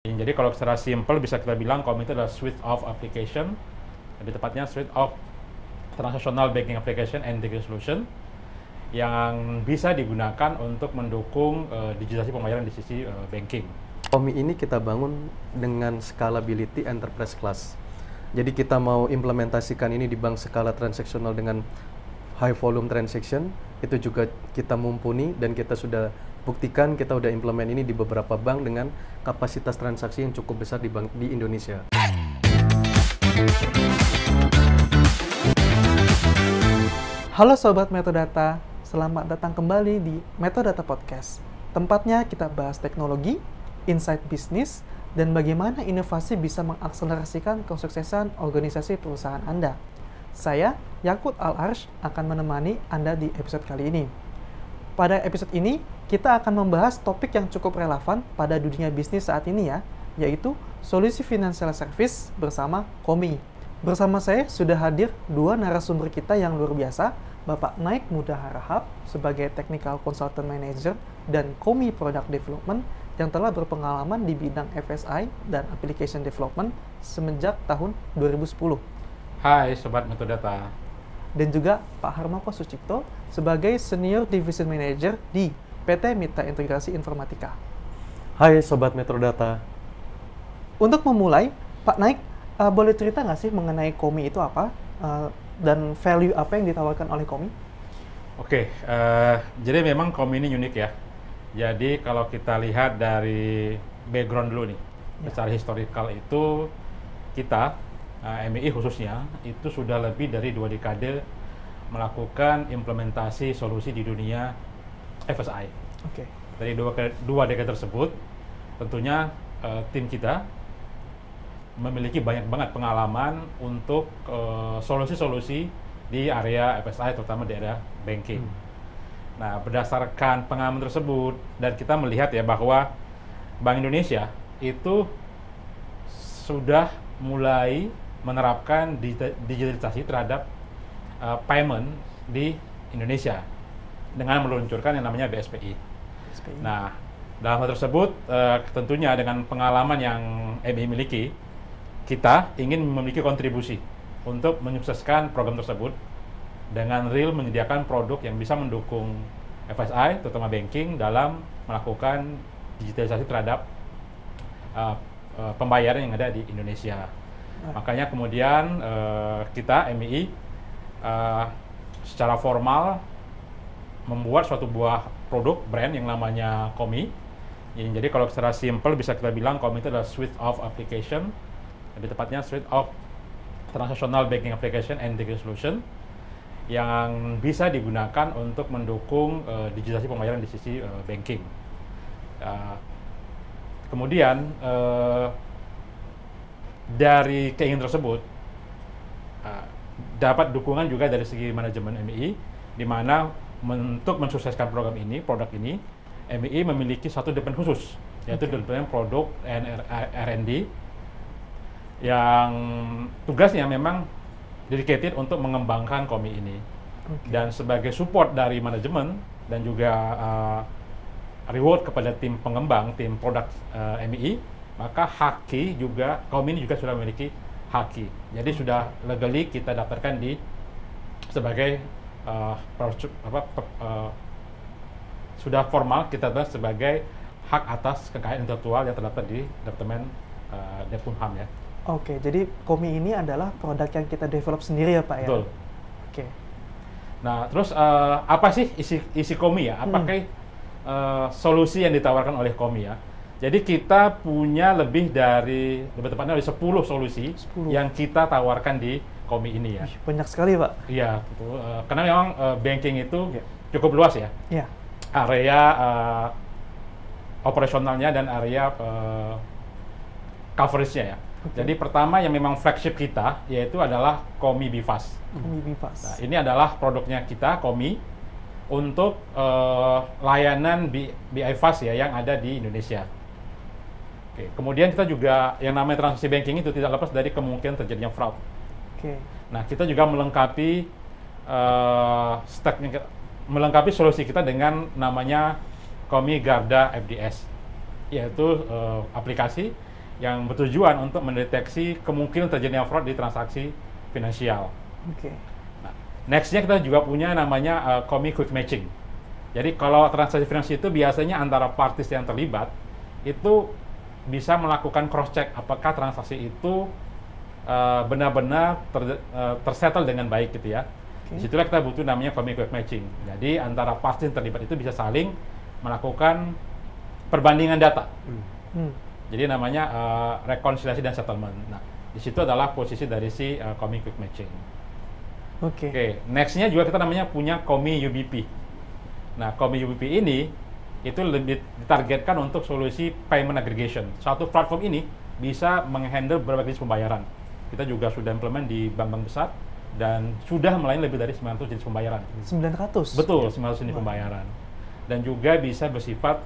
Jadi kalau secara simple bisa kita bilang Komi itu adalah suite of application, lebih tepatnya suite of transactional banking application and banking solution yang bisa digunakan untuk mendukung digitalisasi pembayaran di sisi banking. Komi ini kita bangun dengan scalability enterprise class. Jadi kita mau implementasikan ini di bank skala transaksional dengan high volume transaction, itu juga kita mumpuni dan kita sudah buktikan, kita udah implement ini di beberapa bank dengan kapasitas transaksi yang cukup besar di bank di Indonesia. Halo Sobat Metodata, selamat datang kembali di Metodata Podcast. Tempatnya kita bahas teknologi, insight bisnis, dan bagaimana inovasi bisa mengakselerasikan kesuksesan organisasi perusahaan Anda. Saya, Yakut Al-Arsh, akan menemani Anda di episode kali ini. Pada episode ini, kita akan membahas topik yang cukup relevan pada dunia bisnis saat ini ya, yaitu solusi financial service bersama Komi. Bersama saya sudah hadir dua narasumber kita yang luar biasa, Bapak Naik Muda Harahap sebagai Technical Consultant Manager dan Komi Product Development yang telah berpengalaman di bidang FSI dan Application Development semenjak tahun 2010. Hai Sobat Metodata. Dan juga Pak Harmoko Sucipto sebagai Senior Division Manager di PT Mitra Integrasi Informatika. Hai Sobat Metrodata. Untuk memulai, Pak Naik, boleh cerita nggak sih mengenai Komi itu apa? Dan value apa yang ditawarkan oleh Komi? Oke, jadi memang Komi ini unik ya. Jadi kalau kita lihat dari background dulu nih, secara historical itu kita, MII khususnya, itu sudah lebih dari 2 dekade melakukan implementasi solusi di dunia FSI. Oke. Dari dua dekade tersebut, tentunya tim kita memiliki banyak banget pengalaman untuk solusi-solusi di area FSI, terutama di area banking. Nah, berdasarkan pengalaman tersebut, dan kita melihat ya bahwa Bank Indonesia itu sudah mulai menerapkan digitalisasi terhadap payment di Indonesia dengan meluncurkan yang namanya BSPI. Nah, dalam hal tersebut tentunya dengan pengalaman yang MI miliki, kita ingin memiliki kontribusi untuk menyukseskan program tersebut dengan real menyediakan produk yang bisa mendukung FSI, terutama banking, dalam melakukan digitalisasi terhadap pembayaran yang ada di Indonesia. Makanya kemudian kita MII secara formal membuat suatu buah produk brand yang namanya Komi. Jadi kalau secara simple bisa kita bilang Komi itu adalah suite of application, lebih tepatnya suite of transactional banking application and banking solution yang bisa digunakan untuk mendukung digitalisasi pembayaran di sisi banking. Kemudian dari keinginan tersebut dapat dukungan juga dari segi manajemen MII, di mana untuk mensukseskan program ini, produk ini, MII memiliki satu departemen khusus, yaitu departemen produk R&D, yang tugasnya memang dedicated untuk mengembangkan Komi ini. Dan sebagai support dari manajemen dan juga reward kepada tim pengembang, tim produk MII, maka Haki juga, Komi ini juga sudah memiliki Haki. Jadi sudah legally kita daftarkan di sebagai sudah formal kita adalah sebagai hak atas kekayaan intelektual yang terdaftar di Departemen Depunham ya. Oke, jadi Komi ini adalah produk yang kita develop sendiri ya Pak ya? Betul. Oke. Nah, terus apa sih isi Komi ya? Apakah solusi yang ditawarkan oleh Komi ya? Jadi kita punya lebih tepatnya dari 10 solusi 10 yang kita tawarkan di Komi ini ya. Banyak sekali Pak. Iya, karena memang banking itu cukup luas ya. Iya. Area operasionalnya dan area coverage-nya ya. Jadi pertama yang memang flagship kita yaitu adalah Komi BFAS. Komi BFAS. Nah, ini adalah produknya kita Komi untuk layanan BI-FAS ya yang ada di Indonesia. Oke, kemudian kita juga yang namanya transaksi banking itu tidak lepas dari kemungkinan terjadinya fraud. Oke. Nah, kita juga melengkapi solusi kita dengan namanya Komi Garda FDS, yaitu aplikasi yang bertujuan untuk mendeteksi kemungkinan terjadinya fraud di transaksi finansial. Oke. Nah, nextnya kita juga punya namanya Comi Quick Matching. Jadi kalau transaksi finansial itu biasanya antara parties yang terlibat itu bisa melakukan cross check apakah transaksi itu benar-benar tersettle dengan baik gitu ya. Disitulah kita butuh namanya Comi Quick Matching. Jadi antara parties yang terlibat itu bisa saling melakukan perbandingan data. Jadi namanya rekonsiliasi dan settlement. Nah, di situ adalah posisi dari si Comi Quick Matching. Oke, nextnya juga kita namanya punya Comi UBP. Nah, Comi UBP ini itu lebih ditargetkan untuk solusi payment aggregation. Suatu platform ini bisa menghandle berbagai jenis pembayaran. Kita juga sudah implement di bank-bank besar dan sudah melayani lebih dari 900 jenis pembayaran. 900? Betul, 900 jenis pembayaran. Dan juga bisa bersifat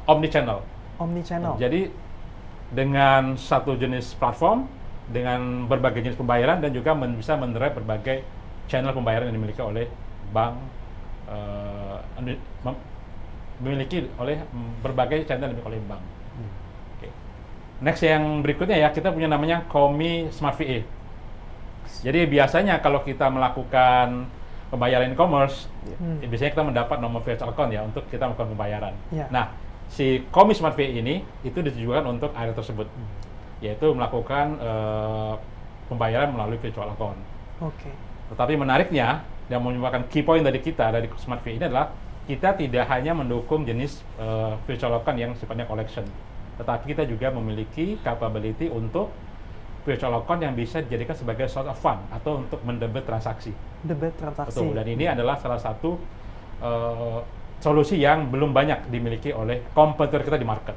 omnichannel. Jadi dengan satu jenis platform dengan berbagai jenis pembayaran dan juga bisa mendrive berbagai channel pembayaran yang dimiliki oleh bank, berbagai channel yang dimiliki oleh bank. Next yang berikutnya ya, kita punya namanya Comi Smart VA. Jadi biasanya kalau kita melakukan pembayaran e-commerce, biasanya kita mendapat nomor virtual account ya untuk kita melakukan pembayaran. Nah, si Comi Smart VA ini itu ditujukan untuk area tersebut, yaitu melakukan pembayaran melalui virtual account. Tetapi menariknya, yang merupakan key point dari kita dari Smart VA ini adalah kita tidak hanya mendukung jenis virtual account yang sifatnya collection, tetapi kita juga memiliki capability untuk virtual account yang bisa dijadikan sebagai source of fund atau untuk mendebit transaksi. Betul, dan ini adalah salah satu solusi yang belum banyak dimiliki oleh kompetitor kita di market.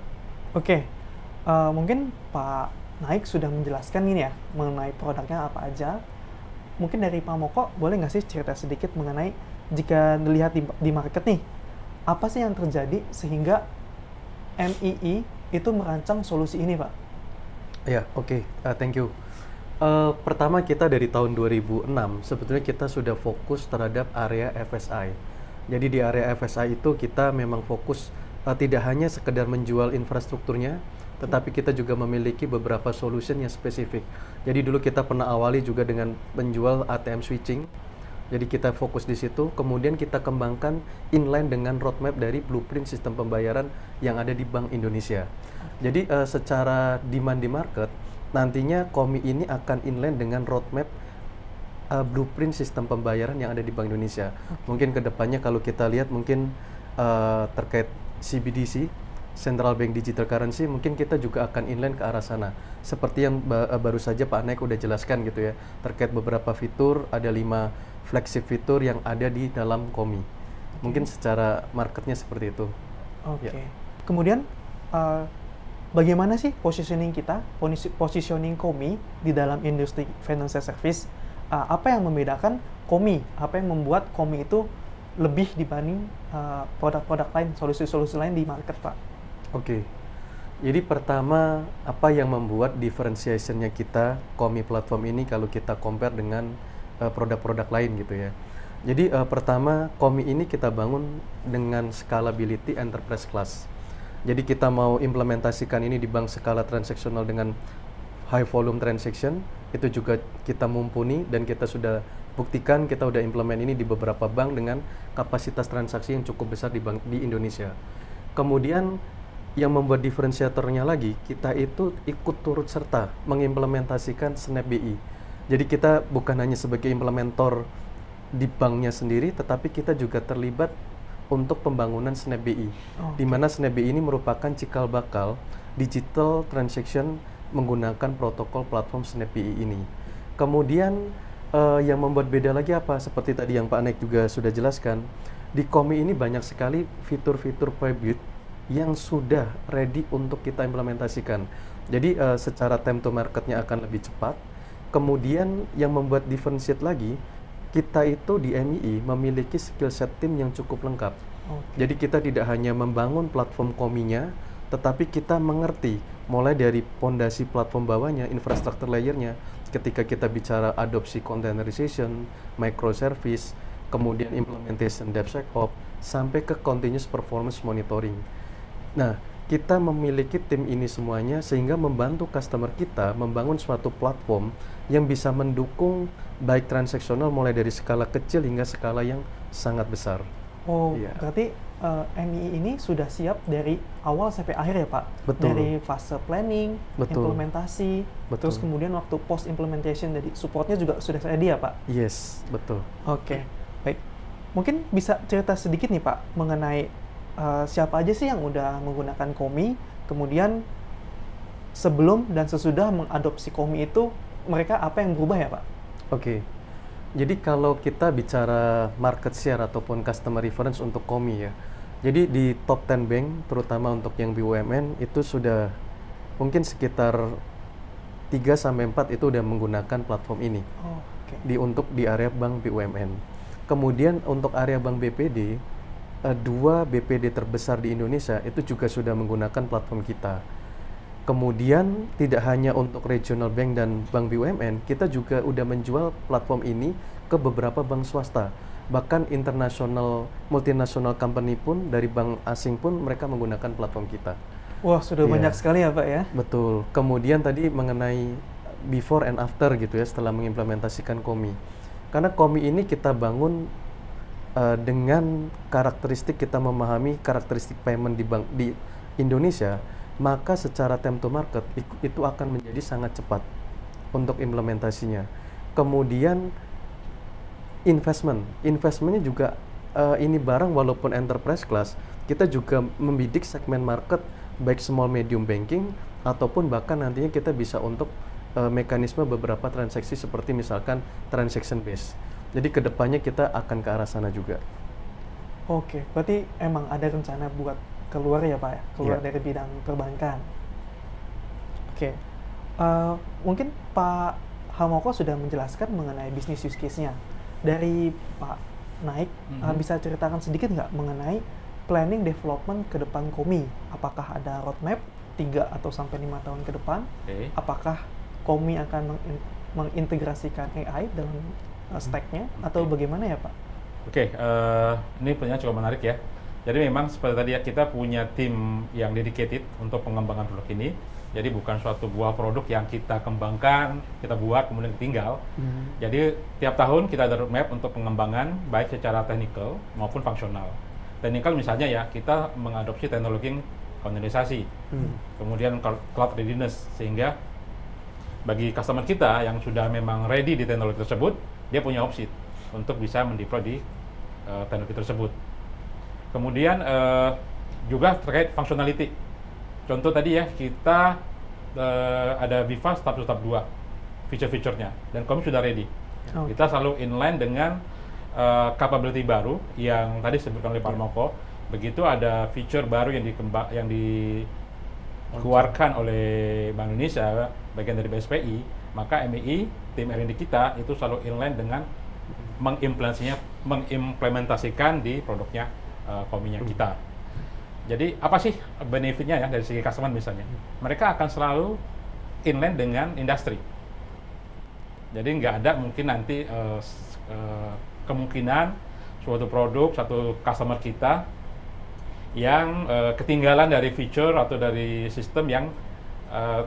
Mungkin Pak Naik sudah menjelaskan ini ya, mengenai produknya apa aja. Mungkin dari Pak Moko, boleh nggak sih cerita sedikit mengenai jika dilihat di market nih, apa sih yang terjadi sehingga MII itu merancang solusi ini, Pak? Ya, thank you. Pertama kita dari tahun 2006 sebetulnya kita sudah fokus terhadap area FSI. Jadi di area FSI itu kita memang fokus tidak hanya sekedar menjual infrastrukturnya, tetapi kita juga memiliki beberapa solution yang spesifik. Jadi dulu kita pernah awali juga dengan menjual ATM switching. Jadi kita fokus di situ, kemudian kita kembangkan inline dengan roadmap dari blueprint sistem pembayaran yang ada di Bank Indonesia. Jadi secara demand di market, nantinya Comi ini akan inline dengan roadmap blueprint sistem pembayaran yang ada di Bank Indonesia. Mungkin kedepannya kalau kita lihat mungkin terkait CBDC, Central Bank Digital Currency, mungkin kita juga akan inline ke arah sana. Seperti yang baru saja Pak Naik udah jelaskan gitu ya, terkait beberapa fitur, ada 5 flagship fitur yang ada di dalam Comi. Mungkin secara marketnya seperti itu. Kemudian bagaimana sih positioning kita, positioning Comi di dalam industri financial service? Apa yang membedakan Comi? Apa yang membuat Comi itu lebih dibanding produk-produk lain, solusi-solusi lain di market, Pak? Jadi pertama, apa yang membuat differentiation-nya kita, Comi platform ini kalau kita compare dengan produk-produk lain gitu ya. Jadi pertama, Comi ini kita bangun dengan scalability enterprise class. Jadi kita mau implementasikan ini di bank skala transaksional dengan high volume transaction, itu juga kita mumpuni dan kita sudah buktikan, kita udah implement ini di beberapa bank dengan kapasitas transaksi yang cukup besar di Indonesia. Kemudian yang membuat diferensiatornya lagi, kita itu ikut turut serta mengimplementasikan Snap BI. Jadi kita bukan hanya sebagai implementator di banknya sendiri, tetapi kita juga terlibat untuk pembangunan Snap BI, di mana Snap BI ini merupakan cikal bakal digital transaction menggunakan protokol platform Snap BI ini. Kemudian yang membuat beda lagi apa? Seperti tadi yang Pak Naik juga sudah jelaskan, di Comi ini banyak sekali fitur-fitur pre-built yang sudah ready untuk kita implementasikan. Jadi secara time to marketnya akan lebih cepat. Kemudian yang membuat differentiate lagi, kita itu di MII memiliki skill set tim yang cukup lengkap. Jadi kita tidak hanya membangun platform Comi-nya, tetapi kita mengerti mulai dari pondasi platform bawahnya, infrastructure layer-nya, ketika kita bicara adopsi containerization, microservice, kemudian implementation DevSecOps, sampai ke continuous performance monitoring. Nah, kita memiliki tim ini semuanya sehingga membantu customer kita membangun suatu platform yang bisa mendukung baik transaksional mulai dari skala kecil hingga skala yang sangat besar. Oh, Iya. berarti MII ini sudah siap dari awal sampai akhir ya Pak? Betul. Dari fase planning, Betul. implementasi, Betul. terus kemudian waktu post implementation dari supportnya juga sudah ready ya Pak? Yes, betul. Oke, baik. Mungkin bisa cerita sedikit nih Pak mengenai siapa aja sih yang udah menggunakan Komi, kemudian sebelum dan sesudah mengadopsi Komi itu mereka apa yang berubah ya Pak? Oke. Jadi kalau kita bicara market share ataupun customer reference untuk Komi ya. Jadi di top 10 bank terutama untuk yang BUMN itu sudah mungkin sekitar 3 sampai 4 itu udah menggunakan platform ini. Oh, oke. Untuk di area bank BUMN. Kemudian untuk area bank BPD, 2 BPD terbesar di Indonesia itu juga sudah menggunakan platform kita. Kemudian tidak hanya untuk regional bank dan bank BUMN, kita juga udah menjual platform ini ke beberapa bank swasta. Bahkan internasional, multinational company pun, dari bank asing pun mereka menggunakan platform kita. Wah, sudah Iya. banyak sekali ya Pak ya? Betul. Kemudian tadi mengenai before and after gitu ya setelah mengimplementasikan Komi. Karena Komi ini kita bangun dengan karakteristik kita memahami karakteristik payment di bank di Indonesia, maka secara time to market itu akan menjadi sangat cepat untuk implementasinya. Kemudian investmentnya juga ini barang walaupun enterprise class, kita juga membidik segmen market baik small medium banking ataupun bahkan nantinya kita bisa untuk mekanisme beberapa transaksi seperti misalkan transaction base. Jadi kedepannya kita akan ke arah sana juga. Oke, berarti emang ada rencana buat keluar ya Pak ya? Keluar Iya. dari bidang perbankan. Oke, mungkin Pak Hamoko sudah menjelaskan mengenai bisnis use case-nya. Dari Pak Naik, bisa ceritakan sedikit nggak mengenai planning development ke depan Komi? Apakah ada roadmap 3 atau sampai 5 tahun ke depan? Oke. Apakah Komi akan mengintegrasikan AI dalam stack-nya atau bagaimana ya Pak? Oke, ini pertanyaan cukup menarik ya. Jadi memang seperti tadi ya, kita punya tim yang dedicated untuk pengembangan produk ini. Jadi bukan suatu buah produk yang kita kembangkan, kita buat kemudian tinggal. Jadi tiap tahun kita ada roadmap untuk pengembangan baik secara technical maupun fungsional. Technical misalnya ya, kita mengadopsi teknologi kontinuisasi, kemudian cloud readiness, sehingga bagi customer kita yang sudah memang ready di teknologi tersebut, dia punya opsi untuk bisa mendeploy di teknologi tersebut. Kemudian juga terkait functionality. Contoh tadi ya, kita ada Viva tahap 2 feature-featurenya, dan kami sudah ready. Oke. Kita selalu inline dengan capability baru yang tadi disebutkan oleh Pak Moko. Begitu ada feature baru yang dikeluarkan oleh Bank Indonesia, bagian dari BSPI, maka MII, tim R&D kita itu selalu inline dengan mengimplementasikan di produknya Kominya kita. Jadi apa sih benefitnya ya dari segi customer misalnya? Mereka akan selalu inline dengan industri. Jadi nggak ada mungkin nanti kemungkinan suatu produk, satu customer kita yang ketinggalan dari feature atau dari sistem yang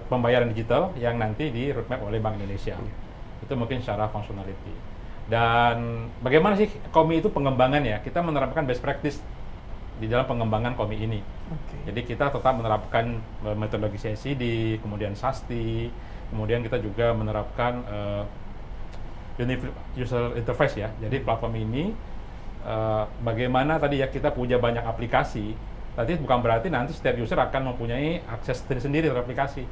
pembayaran digital yang nanti di roadmap oleh Bank Indonesia. Itu mungkin secara functionality. Dan bagaimana sih Komi itu pengembangan ya? Kita menerapkan best practice di dalam pengembangan Komi ini. Oke. Jadi kita tetap menerapkan metodologi CICD, kemudian SASTI, kemudian kita juga menerapkan user interface ya. Jadi platform ini bagaimana tadi ya kita punya banyak aplikasi, tapi bukan berarti nanti setiap user akan mempunyai akses sendiri terhadap aplikasi.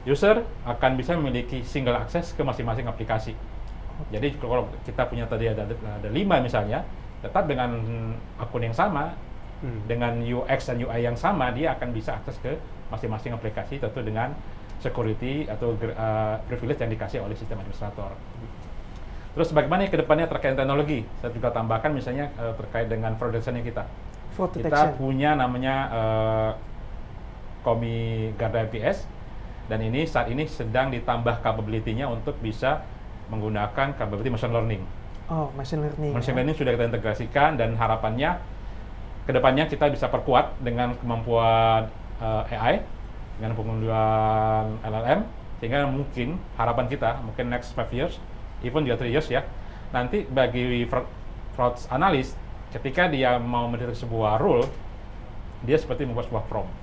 User akan bisa memiliki single access ke masing-masing aplikasi. Jadi kalau kita punya tadi ada 5 misalnya, tetap dengan akun yang sama, dengan UX dan UI yang sama, dia akan bisa akses ke masing-masing aplikasi, tentu dengan security atau privilege yang dikasih oleh sistem administrator. Terus bagaimana ke depannya terkait teknologi? Saya juga tambahkan misalnya terkait dengan fraud detection kita. Fraud Kita detection. punya namanya Komi Garda IPS, dan ini saat ini sedang ditambah capability-nya untuk bisa menggunakan capability machine learning. Oh, machine learning. Machine ya. learning sudah kita integrasikan dan harapannya kedepannya kita bisa perkuat dengan kemampuan AI, dengan penggunaan LLM, sehingga mungkin harapan kita mungkin next 5 years, even juga 3 years ya, nanti bagi fraud analyst ketika dia mau mendeteksi sebuah rule, dia seperti membuat sebuah prompt.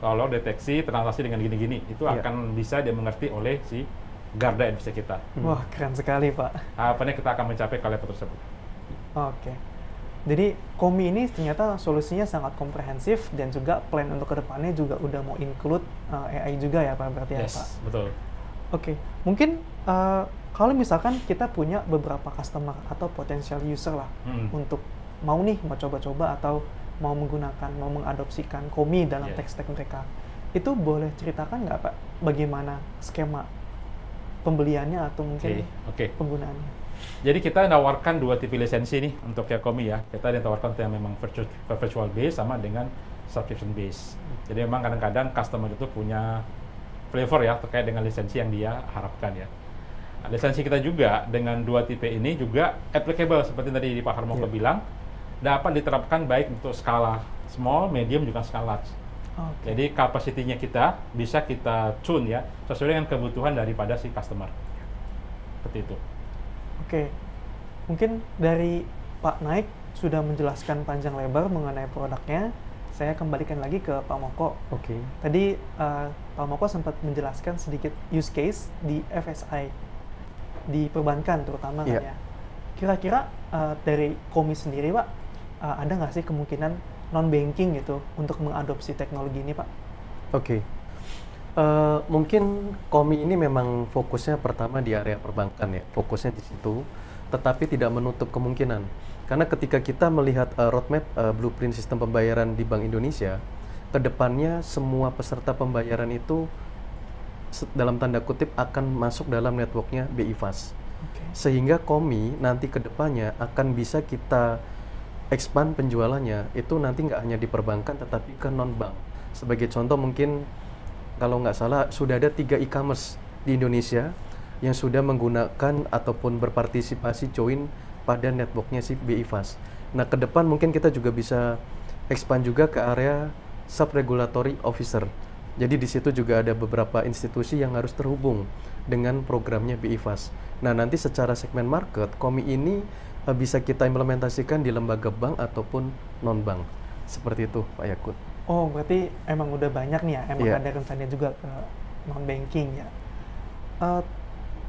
Kalau deteksi transaksi dengan gini-gini, itu akan bisa dia mengerti oleh si garda NPC kita. Wah, keren sekali, Pak. Harapannya kita akan mencapai ke level tersebut. Oke. Jadi Komi ini ternyata solusinya sangat komprehensif dan juga plan untuk kedepannya juga udah mau include AI juga ya Pak, berarti ya Yes, Pak? betul. Oke, mungkin kalau misalkan kita punya beberapa customer atau potential user lah untuk mau coba-coba atau mau mengadopsikan Komi dalam tech stack mereka, itu boleh ceritakan nggak Pak bagaimana skema pembeliannya atau mungkin penggunaannya? Jadi kita menawarkan 2 tipe lisensi nih untuk Komi ya. Kita ditawarkan yang memang virtual base sama dengan subscription base. Jadi memang kadang-kadang customer itu punya flavor ya terkait dengan lisensi yang dia harapkan ya. Nah, lisensi kita juga dengan 2 tipe ini juga applicable seperti tadi Pak Harmoko bilang, dapat diterapkan baik untuk skala small, medium, juga skala large. Jadi kapasitinya kita bisa kita tune ya sesuai dengan kebutuhan daripada si customer. Seperti itu. Oke, mungkin dari Pak Naik sudah menjelaskan panjang lebar mengenai produknya. Saya kembalikan lagi ke Pak Moko. Tadi Pak Moko sempat menjelaskan sedikit use case di FSI, di perbankan terutama kan ya. Kira-kira dari Komi sendiri Pak, ada nggak sih kemungkinan non-banking gitu untuk mengadopsi teknologi ini Pak? Mungkin Komi ini memang fokusnya pertama di area perbankan ya, fokusnya di situ, tetapi tidak menutup kemungkinan. Karena ketika kita melihat roadmap blueprint sistem pembayaran di Bank Indonesia, kedepannya semua peserta pembayaran itu dalam tanda kutip akan masuk dalam networknya BI Fast. Sehingga Komi nanti kedepannya akan bisa kita expand penjualannya itu nanti nggak hanya di perbankan tetapi ke non-bank. Sebagai contoh mungkin kalau nggak salah sudah ada 3 e-commerce di Indonesia yang sudah menggunakan ataupun berpartisipasi join pada networknya si BI Fast. Nah ke depan mungkin kita juga bisa expand juga ke area sub-regulatory officer. Jadi di situ juga ada beberapa institusi yang harus terhubung dengan programnya BI Fast. Nah nanti secara segmen market, Komi ini bisa kita implementasikan di lembaga bank ataupun non-bank. Seperti itu Pak Yakut. Oh, berarti emang udah banyak nih ya, emang ada rencananya juga ke non-banking ya.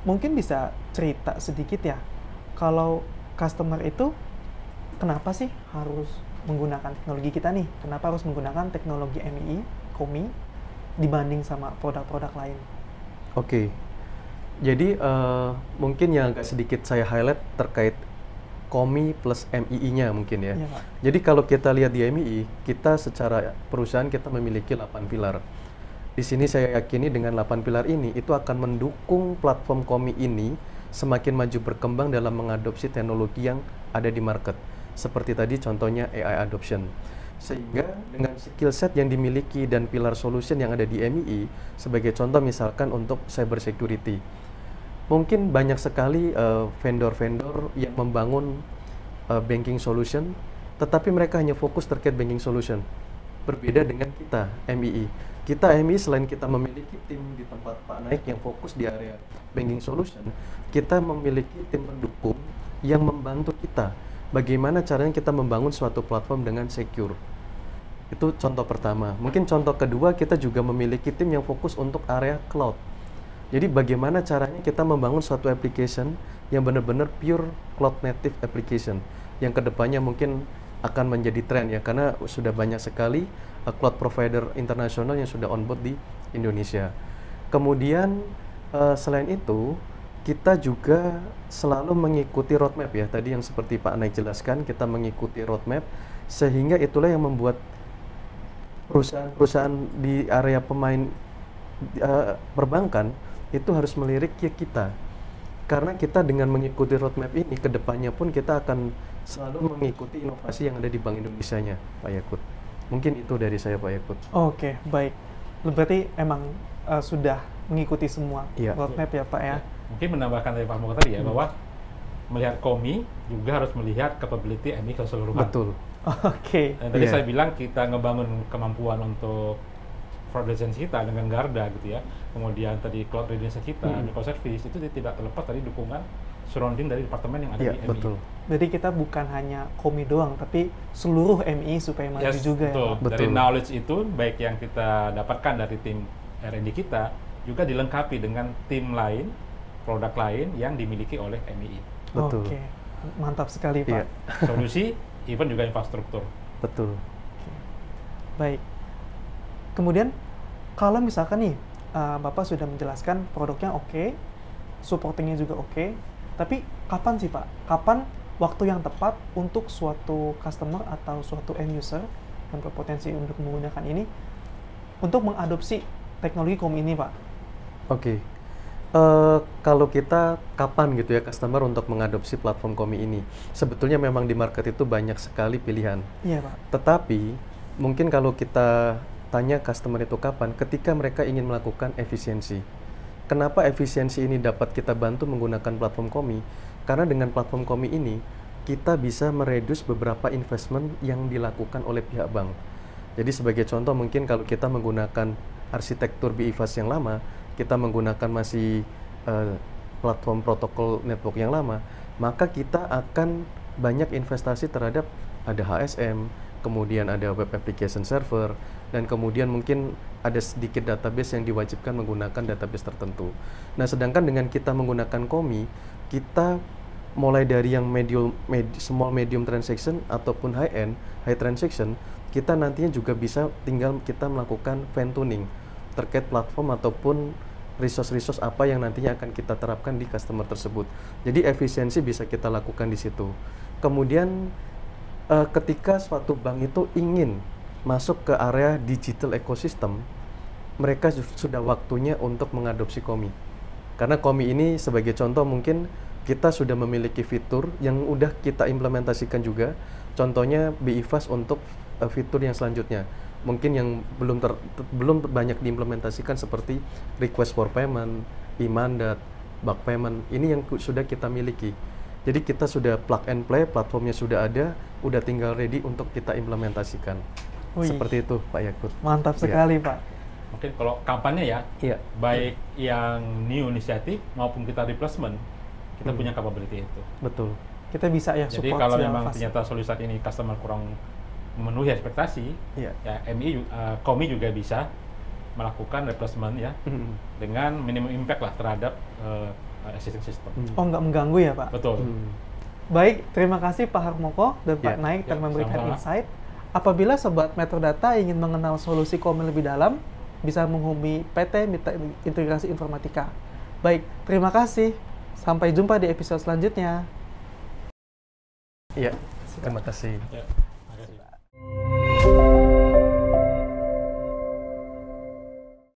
Mungkin bisa cerita sedikit ya, kalau customer itu kenapa sih harus menggunakan teknologi kita nih? Kenapa harus menggunakan teknologi MII, Komi, dibanding sama produk-produk lain? Jadi mungkin yang agak sedikit saya highlight terkait Komi plus MII-nya mungkin ya. Jadi kalau kita lihat di MII, kita secara perusahaan kita memiliki 8 pilar. Di sini saya yakini dengan 8 pilar ini itu akan mendukung platform Komi ini semakin maju berkembang dalam mengadopsi teknologi yang ada di market. Seperti tadi contohnya AI adoption. Sehingga dengan skill set yang dimiliki dan pilar solution yang ada di MII, sebagai contoh misalkan untuk cyber security. Mungkin banyak sekali vendor-vendor yang membangun banking solution, tetapi mereka hanya fokus terkait banking solution. Berbeda dengan kita, MII. Kita MII selain kita memiliki tim di tempat Pak Naik yang fokus di area banking solution, kita memiliki tim pendukung yang membantu kita. Bagaimana caranya kita membangun suatu platform dengan secure. Itu contoh pertama. Mungkin contoh kedua, kita juga memiliki tim yang fokus untuk area cloud. Jadi bagaimana caranya kita membangun suatu application yang benar-benar pure cloud native application yang kedepannya mungkin akan menjadi tren ya, karena sudah banyak sekali cloud provider internasional yang sudah on board di Indonesia. Kemudian selain itu kita juga selalu mengikuti roadmap ya, tadi yang seperti Pak Naik jelaskan, kita mengikuti roadmap sehingga itulah yang membuat perusahaan-perusahaan di area pemain perbankan itu harus melirik kita, karena kita dengan mengikuti roadmap ini kedepannya pun kita akan selalu mengikuti inovasi yang ada di Bank Indonesia-nya Pak Yakut. Mungkin itu dari saya Pak Yakut. Oke, baik. Berarti emang sudah mengikuti semua roadmap ya Pak ya. Mungkin menambahkan dari Pak Moko tadi ya, bahwa melihat Komi juga harus melihat capability MI keseluruhan. Betul. Oke. Dan tadi Iya. saya bilang kita ngebangun kemampuan untuk fraud resilience kita dengan Garda gitu ya. Kemudian tadi cloud readiness kita, microservice itu tidak terlepas dari dukungan surrounding dari departemen yang ada Iya, di MI. betul. Jadi kita bukan hanya Komi doang, tapi seluruh MI supaya maju Yes, juga betul. ya Pak? Dari Betul. knowledge itu baik yang kita dapatkan dari tim R&D kita juga dilengkapi dengan tim lain, produk lain yang dimiliki oleh MI. Betul. Oke, mantap sekali Pak. Iya, Solusi, even juga infrastruktur. betul. Baik. Kemudian kalau misalkan nih Bapak sudah menjelaskan produknya oke, supportingnya juga oke, tapi kapan sih Pak? Kapan waktu yang tepat untuk suatu customer atau suatu end user yang berpotensi untuk menggunakan ini untuk mengadopsi teknologi Komi ini Pak? Oke. Kalau kita kapan gitu ya customer untuk mengadopsi platform Komi ini? Sebetulnya memang di market itu banyak sekali pilihan. Iya Pak. Tetapi mungkin kalau kita tanya customer itu kapan, ketika mereka ingin melakukan efisiensi. Kenapa efisiensi ini dapat kita bantu menggunakan platform Komi? Karena dengan platform Komi ini kita bisa mereduce beberapa investment yang dilakukan oleh pihak bank. Jadi sebagai contoh mungkin kalau kita menggunakan arsitektur BIFAS yang lama, kita menggunakan masih platform protokol network yang lama, maka kita akan banyak investasi terhadap ada HSM, kemudian ada web application server, dan kemudian mungkin ada sedikit database yang diwajibkan menggunakan database tertentu. Nah, sedangkan dengan kita menggunakan Komi, kita mulai dari yang small medium transaction ataupun high transaction, kita nantinya juga bisa tinggal kita melakukan fine tuning terkait platform ataupun resource apa yang nantinya akan kita terapkan di customer tersebut. Jadi efisiensi bisa kita lakukan di situ. Kemudian ketika suatu bank itu ingin masuk ke area digital ecosystem, mereka sudah waktunya untuk mengadopsi Komi. Karena Komi ini sebagai contoh mungkin kita sudah memiliki fitur yang udah kita implementasikan juga. Contohnya BIFAS untuk fitur yang selanjutnya. Mungkin yang belum banyak diimplementasikan seperti request for payment, e-mandat, bulk payment. Ini yang sudah kita miliki. Jadi kita sudah plug and play, platformnya sudah ada, udah tinggal ready untuk kita implementasikan. Wih. Seperti itu Pak Yakut. Mantap Iya. sekali Pak. Mungkin kalau kampanye ya, Iya. baik yang new inisiatif maupun kita replacement, kita punya capability itu. Betul. Kita bisa ya Jadi support kalau segala memang fase. ternyata solusi saat ini customer kurang memenuhi ekspektasi, Iya. ya Komi juga bisa melakukan replacement ya dengan minimum impact lah terhadap existing system. Oh, nggak mengganggu ya Pak? Betul. Baik, terima kasih Pak Harmoko dan Pak Ya, Naik telah ya, memberikan sama-sama. insight. Apabila Sobat Metrodata ingin mengenal solusi Komi lebih dalam, bisa menghubungi PT Mitra Integrasi Informatika. Baik, terima kasih. Sampai jumpa di episode selanjutnya. Iya. Terima kasih. Ya, makasih.